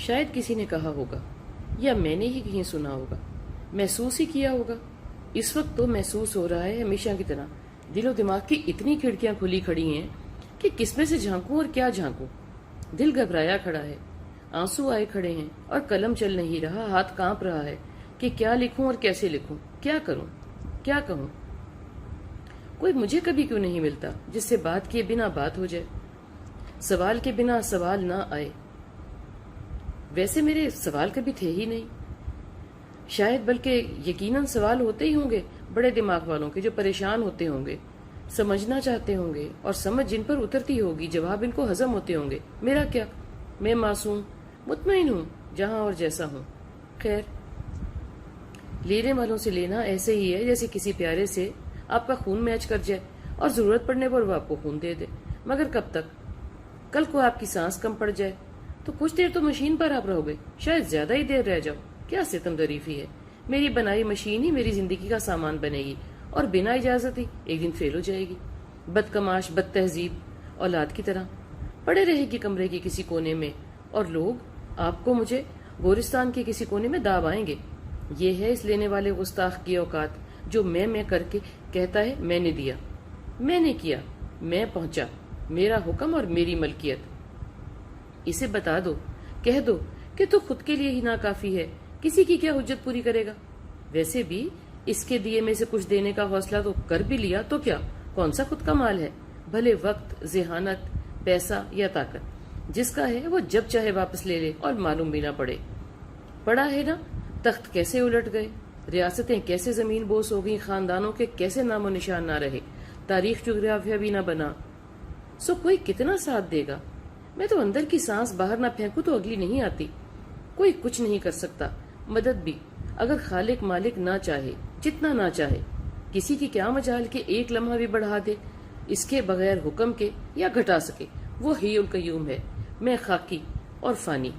شاید کسی نے کہا ہوگا یا میں نے ہی کہیں سنا ہوگا، محسوس ہی کیا ہوگا۔ اس وقت تو محسوس ہو رہا ہے ہمیشہ کی طرح دل و دماغ کی اتنی کھڑکیاں کھلی کھڑی ہیں کہ کس میں سے جھانکوں اور کیا جھانکوں۔ دل گھبرایا کھڑا ہے، آنسو آئے کھڑے ہیں اور قلم چل نہیں رہا، ہاتھ کانپ رہا ہے کہ کیا لکھوں اور کیسے لکھوں، کیا کروں، کیا کہوں۔ کوئی مجھے کبھی کیوں نہیں ملتا جس سے بات کیے بنا بات ہو جائے، سوال کے بنا سوال نہ آئے۔ ویسے میرے سوال کبھی تھے ہی نہیں، شاید بلکہ یقیناً سوال ہوتے ہی ہوں گے بڑے دماغ والوں کے، جو پریشان ہوتے ہوں گے، سمجھنا چاہتے ہوں گے، اور سمجھ جن پر اترتی ہوگی جواب ان کو ہضم ہوتے ہوں گے۔ میرا کیا، میں معصوم مطمئن ہوں جہاں اور جیسا ہوں۔ خیر، لینے والوں سے لینا ایسے ہی ہے جیسے کسی پیارے سے آپ کا خون میچ کر جائے اور ضرورت پڑنے پر وہ آپ کو خون دے دے، مگر کب تک؟ کل کو آپ کی سانس کم پڑ جائے تو کچھ دیر تو مشین پر آپ رہو گے، شاید زیادہ ہی دیر رہ جاؤ۔ کیا ستم ظریفی ہے، میری بنائی مشین ہی میری زندگی کا سامان بنے گی اور بنا اجازت ہی ایک دن فیل ہو جائے گی، بدکماش بد تہذیب اولاد کی طرح پڑے رہے گی کمرے کے کسی کونے میں، اور لوگ آپ کو مجھے گورستان کے کسی کونے میں داب آئیں گے۔ یہ ہے اس لینے والے گستاخ کی اوقات، جو میں کر کے کہتا ہے میں نے دیا، میں نے کیا، میں پہنچا، میرا حکم اور میری ملکیت۔ اسے بتا دو، کہہ دو کہ تو خود کے لیے ہی ناکافی ہے، کسی کی کیا حجت پوری کرے گا؟ ویسے بھی اس کے دیے میں سے کچھ دینے کا حوصلہ تو کر بھی لیا تو کیا، کون سا خود کا مال ہے؟ بھلے وقت، ذہانت، پیسہ یا طاقت، جس کا ہے وہ جب چاہے واپس لے لے اور معلوم بھی نہ پڑے۔ پڑا ہے نا، تخت کیسے الٹ گئے، ریاستیں کیسے زمین بوس ہو گئیں، خاندانوں کے کیسے نام و نشان نہ رہے، تاریخ جغرافیہ بھی نہ بنا۔ سو کوئی کتنا ساتھ دے گا؟ میں تو اندر کی سانس باہر نہ پھینکوں تو اگلی نہیں آتی۔ کوئی کچھ نہیں کر سکتا، مدد بھی اگر خالق مالک نہ چاہے، جتنا نہ چاہے۔ کسی کی کیا مجال کہ ایک لمحہ بھی بڑھا دے اس کے بغیر حکم کے، یا گھٹا سکے۔ وہ حی القیوم ہے، میں خاکی اور فانی۔